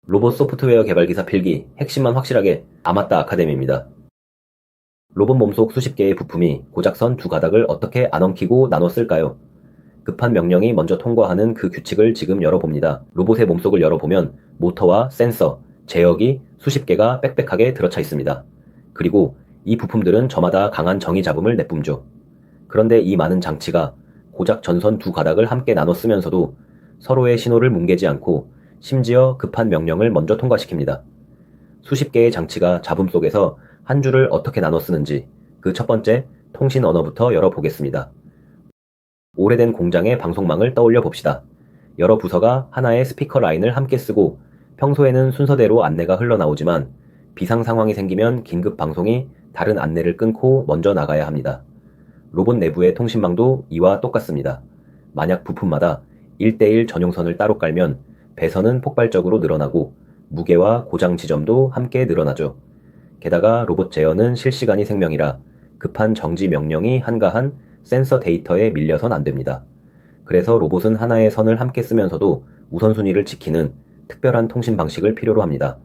로봇 소프트웨어 개발 기사 필기, 핵심만 확실하게 아맞다 아카데미입니다. 로봇 몸속 수십 개의 부품이 고작선 두 가닥을 어떻게 안 엉키고 나눠 쓸까요? 급한 명령이 먼저 통과하는 그 규칙을 지금 열어봅니다. 로봇의 몸속을 열어보면 모터와 센서, 제어기 수십 개가 빽빽하게 들어차 있습니다. 그리고 이 부품들은 저마다 강한 정의 잡음을 내뿜죠. 그런데 이 많은 장치가 고작 전선 두 가닥을 함께 나눠 쓰면서도 서로의 신호를 뭉개지 않고 심지어 급한 명령을 먼저 통과시킵니다. 수십 개의 장치가 잡음 속에서 한 줄을 어떻게 나눠 쓰는지 그 첫 번째 통신 언어부터 열어보겠습니다. 오래된 공장의 방송망을 떠올려 봅시다. 여러 부서가 하나의 스피커 라인을 함께 쓰고 평소에는 순서대로 안내가 흘러나오지만 비상 상황이 생기면 긴급 방송이 다른 안내를 끊고 먼저 나가야 합니다. 로봇 내부의 통신망도 이와 똑같습니다. 만약 부품마다 1대1 전용선을 따로 깔면 배선은 폭발적으로 늘어나고 무게와 고장 지점도 함께 늘어나죠. 게다가 로봇 제어는 실시간이 생명이라 급한 정지 명령이 한가한 센서 데이터에 밀려선 안 됩니다. 그래서 로봇은 하나의 선을 함께 쓰면서도 우선순위를 지키는 특별한 통신 방식을 필요로 합니다.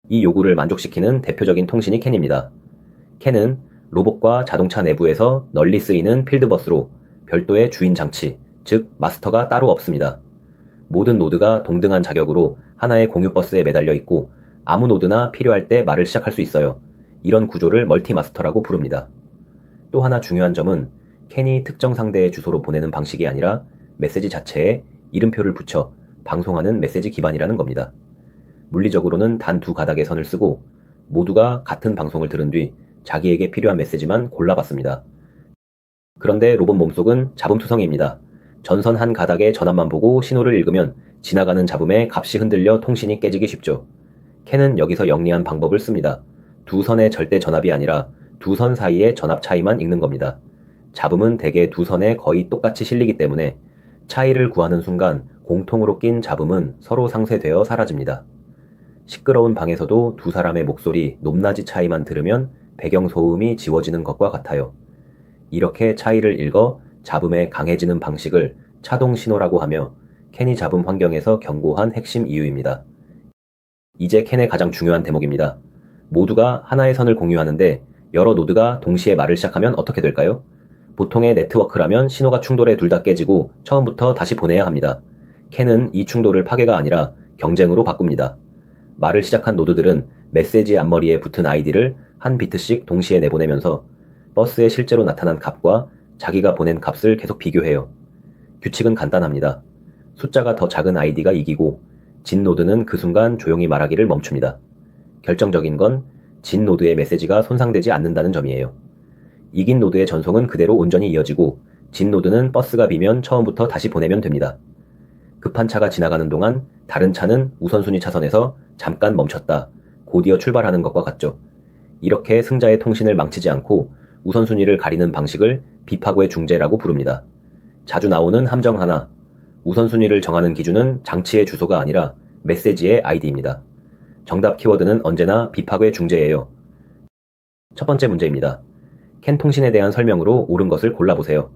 이 요구를 만족시키는 대표적인 통신이 캔입니다. 캔은 로봇과 자동차 내부에서 널리 쓰이는 필드버스로 별도의 주인 장치, 즉 마스터가 따로 없습니다. 모든 노드가 동등한 자격으로 하나의 공유 버스에 매달려 있고 아무 노드나 필요할 때 말을 시작할 수 있어요. 이런 구조를 멀티마스터라고 부릅니다. 또 하나 중요한 점은 캔이 특정 상대의 주소로 보내는 방식이 아니라 메시지 자체에 이름표를 붙여 방송하는 메시지 기반이라는 겁니다. 물리적으로는 단 두 가닥의 선을 쓰고 모두가 같은 방송을 들은 뒤 자기에게 필요한 메시지만 골라받습니다. 그런데 로봇 몸속은 잡음투성이입니다. 전선 한 가닥의 전압만 보고 신호를 읽으면 지나가는 잡음에 값이 흔들려 통신이 깨지기 쉽죠. 캔은 여기서 영리한 방법을 씁니다. 두 선의 절대 전압이 아니라 두 선 사이의 전압 차이만 읽는 겁니다. 잡음은 대개 두 선에 거의 똑같이 실리기 때문에 차이를 구하는 순간 공통으로 낀 잡음은 서로 상쇄되어 사라집니다. 시끄러운 방에서도 두 사람의 목소리, 높낮이 차이만 들으면 배경소음이 지워지는 것과 같아요. 이렇게 차이를 읽어 잡음에 강해지는 방식을 차동 신호라고 하며 캔이 잡음 환경에서 견고한 핵심 이유입니다. 이제 캔의 가장 중요한 대목입니다. 모두가 하나의 선을 공유하는데 여러 노드가 동시에 말을 시작하면 어떻게 될까요? 보통의 네트워크라면 신호가 충돌해 둘 다 깨지고 처음부터 다시 보내야 합니다. 캔은 이 충돌을 파괴가 아니라 경쟁으로 바꿉니다. 말을 시작한 노드들은 메시지 앞머리에 붙은 아이디를 한 비트씩 동시에 내보내면서 버스에 실제로 나타난 값과 자기가 보낸 값을 계속 비교해요. 규칙은 간단합니다. 숫자가 더 작은 아이디가 이기고 진 노드는 그 순간 조용히 말하기를 멈춥니다. 결정적인 건 진 노드의 메시지가 손상되지 않는다는 점이에요. 이긴 노드의 전송은 그대로 온전히 이어지고 진 노드는 버스가 비면 처음부터 다시 보내면 됩니다. 급한 차가 지나가는 동안 다른 차는 우선순위 차선에서 잠깐 멈췄다, 곧이어 출발하는 것과 같죠. 이렇게 승자의 통신을 망치지 않고 우선순위를 가리는 방식을 비파고의 중재라고 부릅니다. 자주 나오는 함정 하나, 우선순위를 정하는 기준은 장치의 주소가 아니라 메시지의 아이디입니다. 정답 키워드는 언제나 비파고의 중재예요. 첫 번째 문제입니다. 캔 통신에 대한 설명으로 옳은 것을 골라보세요.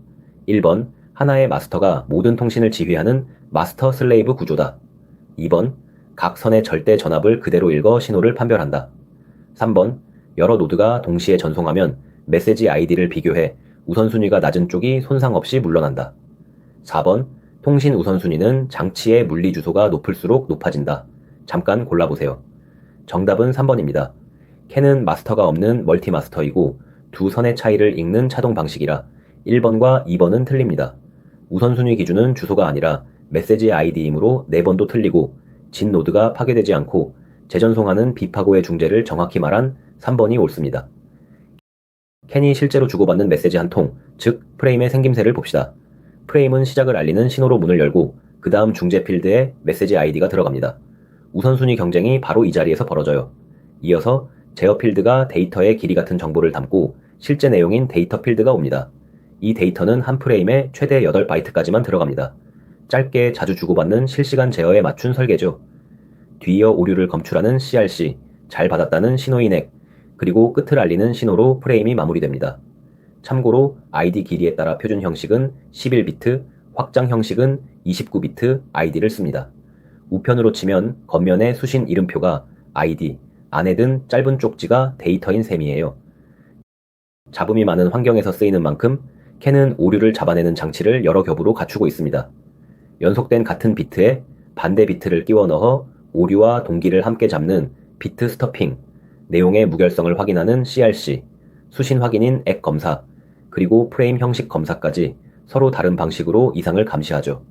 1번, 하나의 마스터가 모든 통신을 지휘하는 마스터 슬레이브 구조다. 2번, 각 선의 절대 전압을 그대로 읽어 신호를 판별한다. 3번, 여러 노드가 동시에 전송하면 메시지 아이디를 비교해 우선순위가 낮은 쪽이 손상 없이 물러난다. 4번, 통신 우선순위는 장치의 물리 주소가 높을수록 높아진다. 잠깐 골라보세요. 정답은 3번입니다. 캔은 마스터가 없는 멀티마스터이고 두 선의 차이를 읽는 차동 방식이라 1번과 2번은 틀립니다. 우선순위 기준은 주소가 아니라 메시지 아이디이므로 4번도 틀리고 진 노드가 파괴되지 않고 재전송하는 비파고의 중재를 정확히 말한 3번이 옳습니다. 캔이 실제로 주고받는 메시지 한 통, 즉 프레임의 생김새를 봅시다. 프레임은 시작을 알리는 신호로 문을 열고 그 다음 중재 필드에 메시지 아이디가 들어갑니다. 우선순위 경쟁이 바로 이 자리에서 벌어져요. 이어서 제어 필드가 데이터의 길이 같은 정보를 담고 실제 내용인 데이터 필드가 옵니다. 이 데이터는 한 프레임에 최대 8바이트까지만 들어갑니다. 짧게 자주 주고받는 실시간 제어에 맞춘 설계죠. 뒤이어 오류를 검출하는 CRC, 잘 받았다는 신호인액, 그리고 끝을 알리는 신호로 프레임이 마무리됩니다. 참고로 ID 길이에 따라 표준 형식은 11비트, 확장 형식은 29비트 ID를 씁니다. 우편으로 치면 겉면에 수신 이름표가 ID, 안에 든 짧은 쪽지가 데이터인 셈이에요. 잡음이 많은 환경에서 쓰이는 만큼 캔은 오류를 잡아내는 장치를 여러 겹으로 갖추고 있습니다. 연속된 같은 비트에 반대 비트를 끼워 넣어 오류와 동기를 함께 잡는 비트 스터핑, 내용의 무결성을 확인하는 CRC, 수신 확인인 액 검사, 그리고 프레임 형식 검사까지 서로 다른 방식으로 이상을 감시하죠.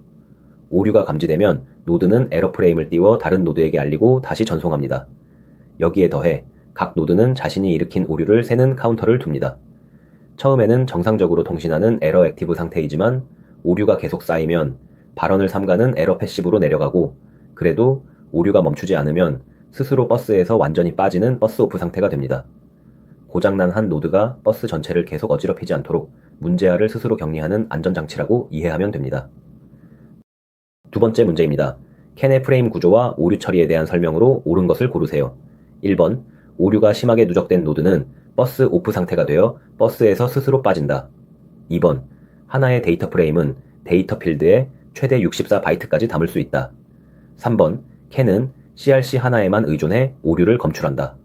오류가 감지되면 노드는 에러 프레임을 띄워 다른 노드에게 알리고 다시 전송합니다. 여기에 더해 각 노드는 자신이 일으킨 오류를 세는 카운터를 둡니다. 처음에는 정상적으로 통신하는 에러 액티브 상태이지만 오류가 계속 쌓이면 발언을 삼가는 에러 패시브로 내려가고, 그래도 오류가 멈추지 않으면 스스로 버스에서 완전히 빠지는 버스 오프 상태가 됩니다. 고장난 한 노드가 버스 전체를 계속 어지럽히지 않도록 문제아를 스스로 격리하는 안전장치라고 이해하면 됩니다. 두 번째 문제입니다. 캔의 프레임 구조와 오류 처리에 대한 설명으로 옳은 것을 고르세요. 1번, 오류가 심하게 누적된 노드는 버스 오프 상태가 되어 버스에서 스스로 빠진다. 2번, 하나의 데이터 프레임은 데이터 필드에 최대 64바이트까지 담을 수 있다. 3번, 캔은 CRC 하나에만 의존해 오류를 검출한다.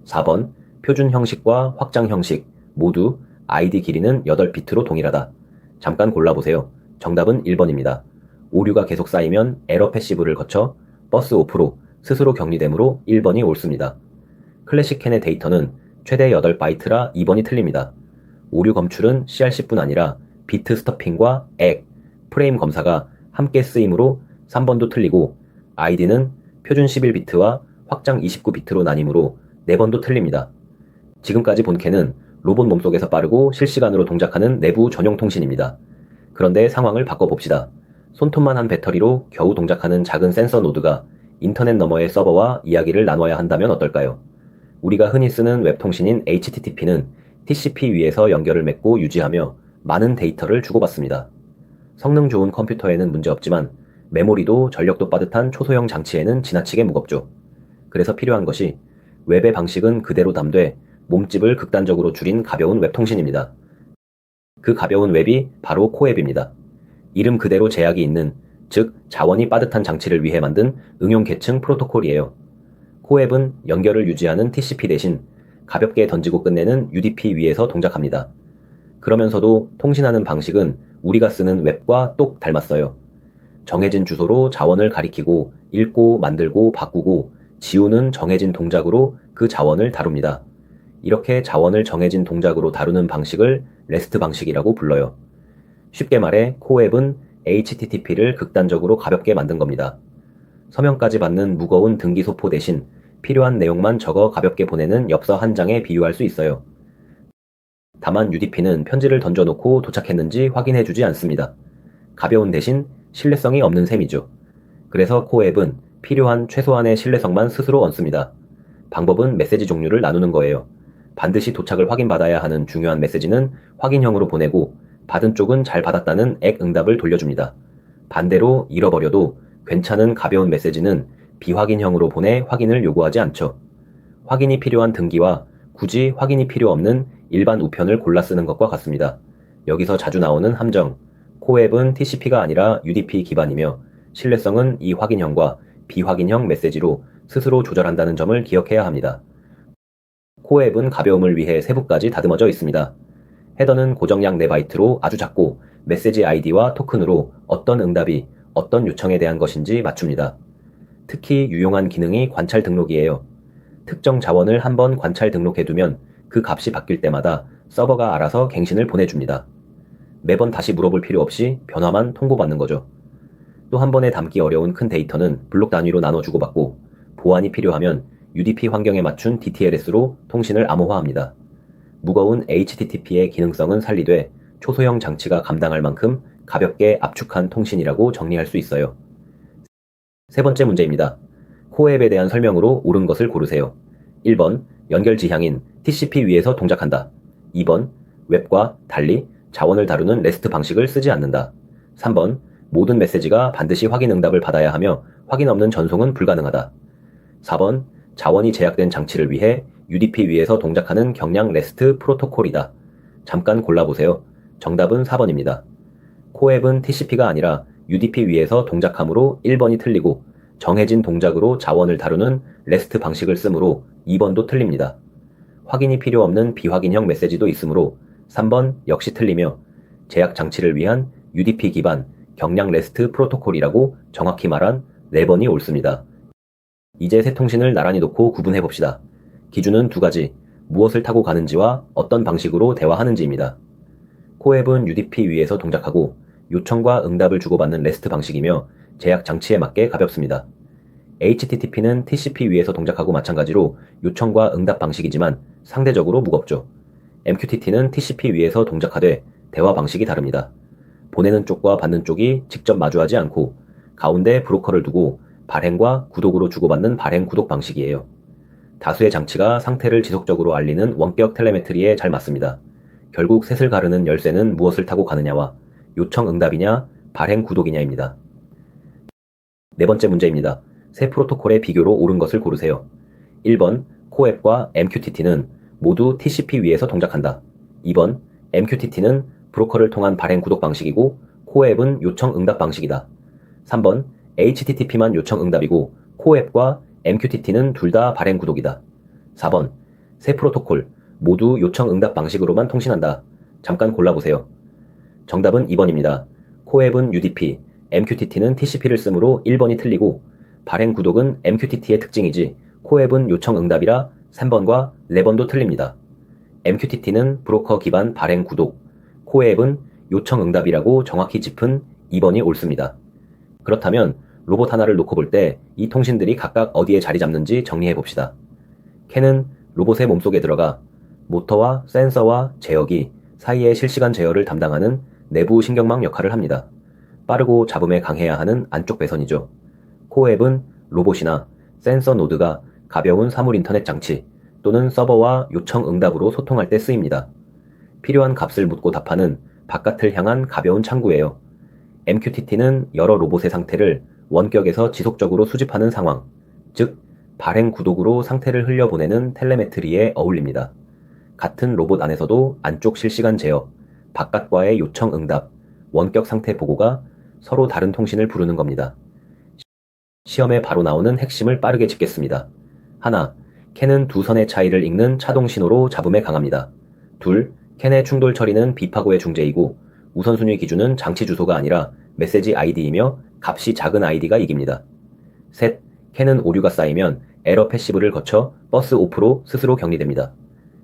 4번, 표준 형식과 확장 형식 모두 ID 길이는 8비트로 동일하다. 잠깐 골라보세요. 정답은 1번입니다. 오류가 계속 쌓이면 에러 패시브를 거쳐 버스 오프로 스스로 격리되므로 1번이 옳습니다. 클래식 캔의 데이터는 최대 8바이트라 2번이 틀립니다. 오류 검출은 CRC뿐 아니라 비트 스터핑과 액, 프레임 검사가 함께 쓰이므로 3번도 틀리고, ID는 표준 11비트와 확장 29비트로 나뉘므로 4번도 틀립니다. 지금까지 본 캔은 로봇 몸속에서 빠르고 실시간으로 동작하는 내부 전용 통신입니다. 그런데 상황을 바꿔봅시다. 손톱만 한 배터리로 겨우 동작하는 작은 센서 노드가 인터넷 너머의 서버와 이야기를 나눠야 한다면 어떨까요? 우리가 흔히 쓰는 웹통신인 HTTP는 TCP 위에서 연결을 맺고 유지하며 많은 데이터를 주고받습니다. 성능 좋은 컴퓨터에는 문제없지만 메모리도 전력도 빠듯한 초소형 장치에는 지나치게 무겁죠. 그래서 필요한 것이 웹의 방식은 그대로 담되 몸집을 극단적으로 줄인 가벼운 웹통신입니다. 그 가벼운 웹이 바로 코웹입니다. 이름 그대로 제약이 있는, 즉 자원이 빠듯한 장치를 위해 만든 응용 계층 프로토콜이에요. 코웹은 연결을 유지하는 TCP 대신 가볍게 던지고 끝내는 UDP 위에서 동작합니다. 그러면서도 통신하는 방식은 우리가 쓰는 웹과 똑 닮았어요. 정해진 주소로 자원을 가리키고 읽고 만들고 바꾸고 지우는 정해진 동작으로 그 자원을 다룹니다. 이렇게 자원을 정해진 동작으로 다루는 방식을 REST 방식이라고 불러요. 쉽게 말해 코웹은 HTTP를 극단적으로 가볍게 만든 겁니다. 서명까지 받는 무거운 등기 소포 대신 필요한 내용만 적어 가볍게 보내는 엽서 한 장에 비유할 수 있어요. 다만 UDP는 편지를 던져놓고 도착했는지 확인해주지 않습니다. 가벼운 대신 신뢰성이 없는 셈이죠. 그래서 코웹은 필요한 최소한의 신뢰성만 스스로 얹습니다. 방법은 메시지 종류를 나누는 거예요. 반드시 도착을 확인받아야 하는 중요한 메시지는 확인형으로 보내고, 받은 쪽은 잘 받았다는 액 응답을 돌려줍니다. 반대로 잃어버려도 괜찮은 가벼운 메시지는 비확인형으로 보내 확인을 요구하지 않죠. 확인이 필요한 등기와 굳이 확인이 필요 없는 일반 우편을 골라 쓰는 것과 같습니다. 여기서 자주 나오는 함정, 코웹은 TCP가 아니라 UDP 기반이며 신뢰성은 이 확인형과 비확인형 메시지로 스스로 조절한다는 점을 기억해야 합니다. 코웹은 가벼움을 위해 세부까지 다듬어져 있습니다. 헤더는 고정량 4바이트로 아주 작고 메시지 아이디와 토큰으로 어떤 응답이 어떤 요청에 대한 것인지 맞춥니다. 특히 유용한 기능이 관찰 등록이에요. 특정 자원을 한번 관찰 등록해두면 그 값이 바뀔 때마다 서버가 알아서 갱신을 보내줍니다. 매번 다시 물어볼 필요 없이 변화만 통보받는 거죠. 또 한 번에 담기 어려운 큰 데이터는 블록 단위로 나눠 주고받고, 보안이 필요하면 UDP 환경에 맞춘 DTLS로 통신을 암호화합니다. 무거운 HTTP의 기능성은 살리되 초소형 장치가 감당할 만큼 가볍게 압축한 통신이라고 정리할 수 있어요. 세 번째 문제입니다. 코웹에 대한 설명으로 옳은 것을 고르세요. 1번, 연결 지향인 TCP 위에서 동작한다. 2번, 웹과 달리 자원을 다루는 REST 방식을 쓰지 않는다. 3번, 모든 메시지가 반드시 확인 응답을 받아야 하며 확인 없는 전송은 불가능하다. 4번, 자원이 제약된 장치를 위해 UDP 위에서 동작하는 경량 REST 프로토콜이다. 잠깐 골라보세요. 정답은 4번입니다. 코웹은 TCP가 아니라 UDP 위에서 동작하므로 1번이 틀리고, 정해진 동작으로 자원을 다루는 REST 방식을 쓰므로 2번도 틀립니다. 확인이 필요 없는 비확인형 메시지도 있으므로 3번 역시 틀리며 제약 장치를 위한 UDP 기반 경량 REST 프로토콜이라고 정확히 말한 4번이 옳습니다. 이제 새 통신을 나란히 놓고 구분해 봅시다. 기준은 두 가지, 무엇을 타고 가는지와 어떤 방식으로 대화하는지입니다. 코앱은 UDP 위에서 동작하고 요청과 응답을 주고받는 REST 방식이며 제약 장치에 맞게 가볍습니다. HTTP는 TCP 위에서 동작하고 마찬가지로 요청과 응답 방식이지만 상대적으로 무겁죠. MQTT는 TCP 위에서 동작하되 대화 방식이 다릅니다. 보내는 쪽과 받는 쪽이 직접 마주하지 않고 가운데 브로커를 두고 발행과 구독으로 주고받는 발행 구독 방식이에요. 다수의 장치가 상태를 지속적으로 알리는 원격 텔레메트리에 잘 맞습니다. 결국 셋을 가르는 열쇠는 무엇을 타고 가느냐와 요청 응답이냐 발행 구독이냐입니다. 네 번째 문제입니다. 세 프로토콜의 비교로 옳은 것을 고르세요. 1번 코앱과 MQTT는 모두 TCP 위에서 동작한다. 2번 MQTT는 브로커를 통한 발행 구독 방식이고 코앱은 요청 응답 방식이다. 3번 HTTP만 요청 응답이고 코앱과 MQTT는 둘 다 발행 구독이다. 4번 세 프로토콜 모두 요청 응답 방식으로만 통신한다. 잠깐 골라보세요. 정답은 2번입니다. 코앱은 UDP, MQTT는 TCP를 쓰므로 1번이 틀리고 발행 구독은 MQTT의 특징이지 코앱은 요청 응답이라 3번과 4번도 틀립니다. MQTT는 브로커 기반 발행 구독, 코앱은 요청 응답이라고 정확히 짚은 2번이 옳습니다. 그렇다면 로봇 하나를 놓고 볼 때 이 통신들이 각각 어디에 자리 잡는지 정리해 봅시다. 캔은 로봇의 몸속에 들어가 모터와 센서와 제어기 사이의 실시간 제어를 담당하는 내부 신경망 역할을 합니다. 빠르고 잡음에 강해야 하는 안쪽 배선이죠. 코앱은 로봇이나 센서 노드가 가벼운 사물 인터넷 장치 또는 서버와 요청 응답으로 소통할 때 쓰입니다. 필요한 값을 묻고 답하는 바깥을 향한 가벼운 창구예요. MQTT는 여러 로봇의 상태를 원격에서 지속적으로 수집하는 상황, 즉 발행 구독으로 상태를 흘려보내는 텔레메트리에 어울립니다. 같은 로봇 안에서도 안쪽 실시간 제어, 바깥과의 요청 응답, 원격 상태 보고가 서로 다른 통신을 부르는 겁니다. 시험에 바로 나오는 핵심을 빠르게 짚겠습니다. 하나, 캔은 두 선의 차이를 읽는 차동 신호로 잡음에 강합니다. 둘, 캔의 충돌 처리는 비파고의 중재이고 우선순위 기준은 장치 주소가 아니라 메시지 아이디이며 값이 작은 아이디가 이깁니다. 셋, 캔은 오류가 쌓이면 에러 패시브를 거쳐 버스 오프로 스스로 격리됩니다.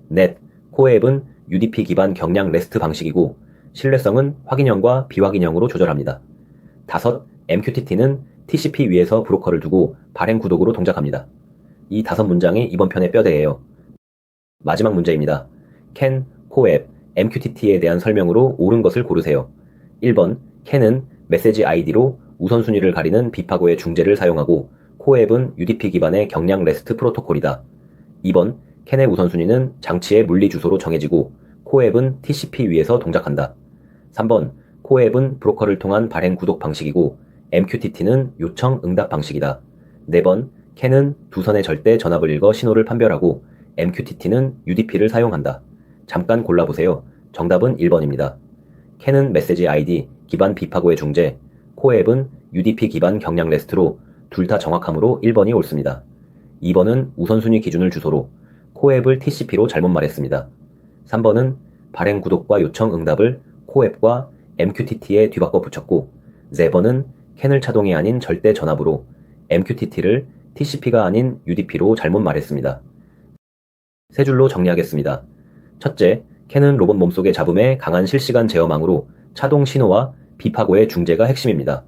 넷, 코앱은 UDP 기반 경량 REST 방식이고 신뢰성은 확인형과 비확인형으로 조절합니다. 다섯, MQTT는 TCP 위에서 브로커를 두고 발행 구독으로 동작합니다. 이 5문장이 이번 편의 뼈대예요. 마지막 문제입니다. 캔, 코앱, MQTT에 대한 설명으로 옳은 것을 고르세요. 1번, 캔은 메시지 아이디로 우선순위를 가리는 비파고의 중재를 사용하고 코앱은 UDP 기반의 경량 REST 프로토콜이다. 2번, 캔의 우선순위는 장치의 물리 주소로 정해지고 코앱은 TCP 위에서 동작한다. 3번, 코앱은 브로커를 통한 발행 구독 방식이고 MQTT는 요청 응답 방식이다. 4번, 캔은 두 선의 절대 전압을 읽어 신호를 판별하고 MQTT는 UDP를 사용한다. 잠깐 골라보세요. 정답은 1번입니다. 캔은 메시지 아이디 기반 비파고의 중재, 코앱은 UDP 기반 경량 REST로 둘 다 정확함으로 1번이 옳습니다. 2번은 우선순위 기준을 주소로, 코앱을 TCP로 잘못 말했습니다. 3번은 발행 구독과 요청 응답을 코앱과 MQTT에 뒤바꿔 붙였고 4번은 캔을 차동이 아닌 절대 전압으로 MQTT를 TCP가 아닌 UDP로 잘못 말했습니다. 세 줄로 정리하겠습니다. 첫째, 캔은 로봇 몸속의 잡음에 강한 실시간 제어망으로 차동 신호와 비파고의 중재가 핵심입니다.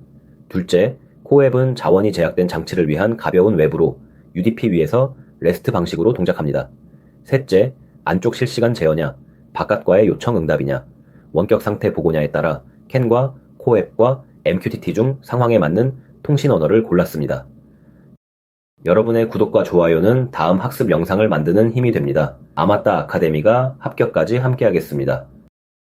둘째, 코앱은 자원이 제약된 장치를 위한 가벼운 외부로 UDP 위에서 REST 방식으로 동작합니다. 셋째, 안쪽 실시간 제어냐, 바깥과의 요청 응답이냐, 원격 상태 보고냐에 따라 캔과 코앱과 MQTT 중 상황에 맞는 통신 언어를 골랐습니다. 여러분의 구독과 좋아요는 다음 학습 영상을 만드는 힘이 됩니다. 아마따 아카데미가 합격까지 함께하겠습니다.